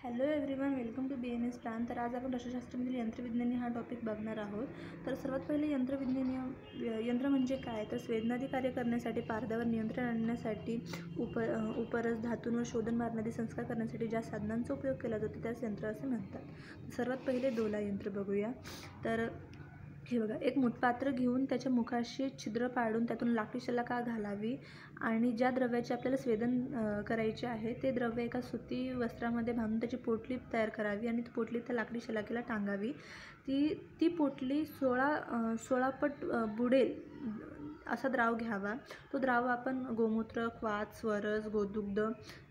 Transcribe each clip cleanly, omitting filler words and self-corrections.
Hello everyone, welcome to BNS plan. तर आज आपण रसायनशास्त्रामधील यंत्रविज्ञानी हा टॉपिक बघणार आहोत. तर सर्वात पहिले यंत्र म्हणजे काय, तर संवेदनादी कार्य करण्यासाठी, पदार्थावर नियंत्रण आणण्यासाठी, उपरस धातूंवर शोधन मारण्यासाठी, संस्कार करण्यासाठी ज्या साधनांचा उपयोग केला जातो त्यास यंत्र असे म्हणतात. सर्वात पहिले डोला यंत्र बघूया. तर हे बघा, एक मूतपात्र घेऊन त्याच्या मुखाशी छिद्र पाडून त्यातून लाकडी शलाका घालावी आणि ज्या द्रव्याचे आपल्याला स्वेदन करायचे आहे ते द्रव्य एका सुती वस्त्रामध्ये बांधून त्याची पोटली तयार करावी आणि ती पोटली त्या लाकडी शलाकेला टांगावी. ती पोटली 16 पट बुडेल असा द्राव घ्यावा. तो द्राव आपण गोमूत्र, क्वाथ, स्वरस, गोदुग्ध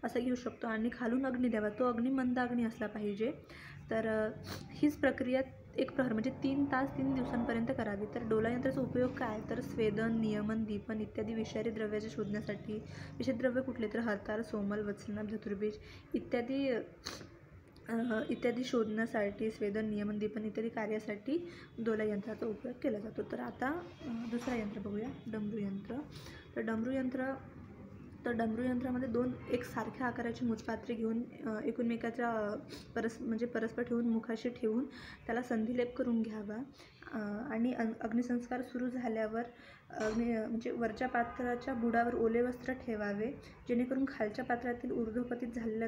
असं घेऊ शकतो आणि खालून अग्नी द्यावा. तो अग्नी मंद अग्नी असला पाहिजे. तर हीच प्रक्रिया एक प्रहर म्हणजे 3 तास 3 दिवसांपर्यंत करावी. तर डोला यंत्राचा उपयोग काय, तर स्वेदन, नियमन, दीपन इत्यादी विषारी द्रव्याचे शोधण्यासाठी. विषारी द्रव्य कुठले, तर हरताल, सोमल, वत्सनाभ, धतुरबीज इत्यादी शोधण्यासाठी, स्वेदन, नियमन, दीपन इत्यादी कार्यासाठी डोला यंत्राचा उपयोग केला जातो. तर आता दुसरा यंत्र बघूया, डमरू यंत्र. तर डमरू यंत्रामध्ये दोन एक सारख्या आकाराची मूतपात्रे घेऊन एकमेकाच्या परस्पर ठेवून मुखाशी ठेवून त्याला संधिलेप करून घ्यावा आणि अग्निसंस्कार सुरू झाल्यावर म्हणजे वरच्या पात्राच्या बुडावर ओले वस्त्र ठेवावे, जेणेकरून खालच्या पात्रातील ऊर्ध्वपतित झालेल्या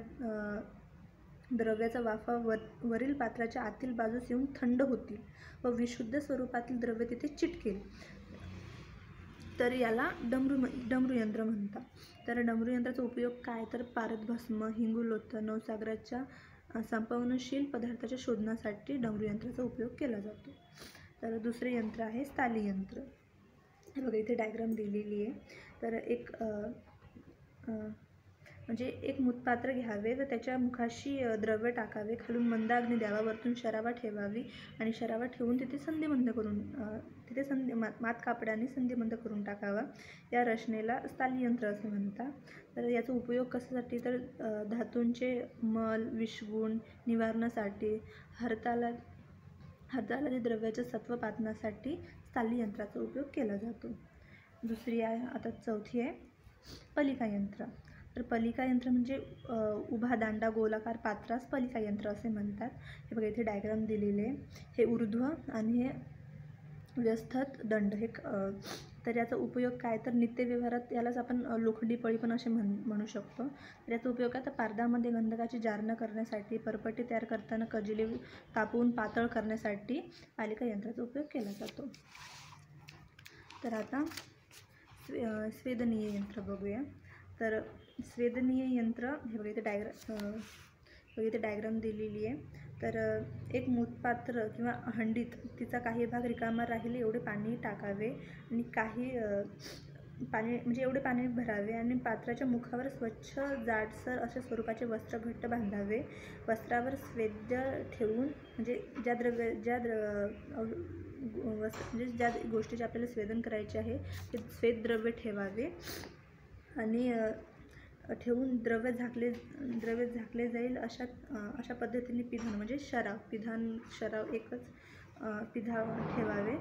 द्रव्याचा वाफा वरील पात्राच्या आतील बाजूस येऊन थंड होतील व विशुद्ध स्वरूपातील द्रव्य तिथे चिटकेल. तर याला डमरू यंत्र म्हणतात. तर डमरू यंत्राचा उपयोग काय, तर पारदभस्म, हिंगुलोथ, नवसागराच्या संपवनशील पदार्थाच्या शोधण्यासाठी डमरू यंत्राचा उपयोग केला जातो. तर दुसरे यंत्र आहे स्थाली यंत्र. हे बघा, इथे डायग्राम दिलेली आहे. तर एक मूतपात्र घ्यावे व त्याच्या मुखाशी द्रव्य टाकावे, खालून मंद अग्नी द्यावा, वरतून शरावा ठेवावी आणि शरावा ठेवून तिथे संधिबंध करून मात कापडाने संधिबंध करून टाकावा. या रचनेला स्थाली यंत्र असे म्हणतात. तर याचा उपयोग कशासाठी, तर धातूंचे मल, विषगुण निवारणासाठी, हरतालादी द्रव्याच्या सत्वपातनासाठी स्थाली यंत्राचा उपयोग केला जातो. दुसरी आहे, आता चौथी आहे पलिका यंत्र. तर पलिका यंत्र म्हणजे उभा दांडा गोलाकार पात्रास पलिका यंत्र असे म्हणतात. हे बघा, इथे डायग्राम दिलेले आहे. हे ऊर्ध्व आणि हे व्यस्थत दंड. तर याचा उपयोग काय, तर नित्यव्यवहारात यालाच आपण लोखंडी पळी पण असे म्हणू शकतो. तर याचा उपयोग काय, तर पारदामध्ये गंधकाची जारणं करण्यासाठी, परपटी तयार करताना कजिले तापवून पातळ करण्यासाठी पलिका यंत्राचा उपयोग केला जातो. तर आता स्वेदनीय यंत्र बघूया. तर स्वेदनीय यंत्र, हे बघा इथे डायग्राम दिलेली आहे. तर एक मूतपात्र किंवा हंडीत तिचा काही भाग रिकामा राहील एवढे पाणी टाकावे आणि एवढे पाणी भरावे आणि पात्राच्या मुखावर स्वच्छ जाडसर अशा स्वरूपाचे वस्त्र घट्ट बांधावे. वस्त्रावर स्वेद ठेवून म्हणजे ज्या गोष्टीचे आपल्याला स्वेदन करायचे आहे ते स्वेद द्रव्य ठेवावे आणि ठेवून द्रव्य झाकले जाईल अशा पद्धतीने पिधान म्हणजे शराव एकच पिधा ठेवावे.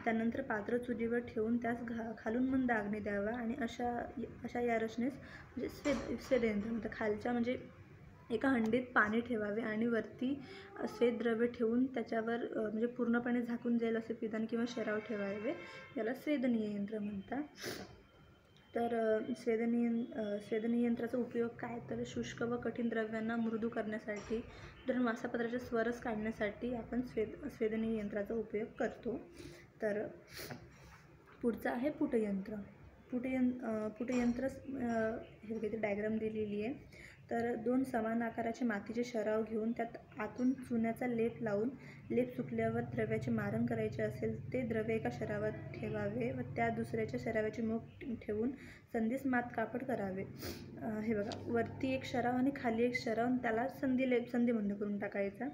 त्यानंतर पात्र चुलीवर ठेवून त्यास खालून मंद अग्नी द्यावा आणि अशा या रचनेस म्हणजे स्वेदयंत्र म्हणतात. खालच्या म्हणजे एका हंडीत पाणी ठेवावे आणि वरती स्वेदद्रव्य ठेवून त्याच्यावर म्हणजे पूर्णपणे झाकून जाईल असे पिधान किंवा शराव ठेवावे. याला स्वेदनीय यंत्र म्हणतात. तर स्वेदनीय यंत्राचा उपयोग काय, तर शुष्क व कठीण द्रव्यांना मृदू करण्यासाठी, मासापत्राचे स्वरस काढण्यासाठी आपण स्वेदनीय यंत्राचा उपयोग करतो. तर पुढचं आहे पुटयंत्र. पुटयंत्र हे इथे डायग्राम दिलेली आहे. तर 2 समान आकाराचे मातीचे शराव घेऊन त्यात आतून चुन्याचा लेप लावून लेप सुकल्यावर द्रव्याचे मारण करायचे असेल ते द्रव्य एका शरावात ठेवावे व त्या दुसऱ्याच्या शरावाचे मुख ठेवून संधीस मात कापड करावे. हे बघा, वरती एक शराव आणि खाली एक शराव, त्याला संधिबंध करून टाकायचा.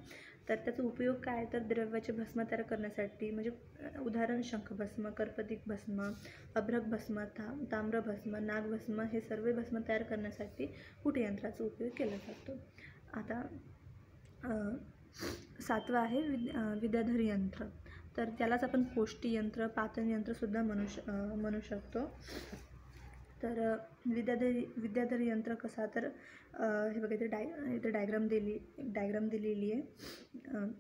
तर त्याचा उपयोग काय, तर द्रव्याचे भस्म तयार करण्यासाठी, म्हणजे उदाहरण शंखभस्म, कर्पदिक भस्म, अभ्रक भस्म, ताम्रभस्म, नागभस्म हे सर्व भस्म तयार करण्यासाठी पुटयंत्राचा उपयोग केला जातो. आता 7वं आहे विद्याधरी यंत्र. तर त्यालाच आपण कोष्टी यंत्र, पातन यंत्र सुद्धा म्हणू शकतो. तर विद्याधर यंत्र कसा, तर हे बघा इथे डायग्राम दिलेली आहे.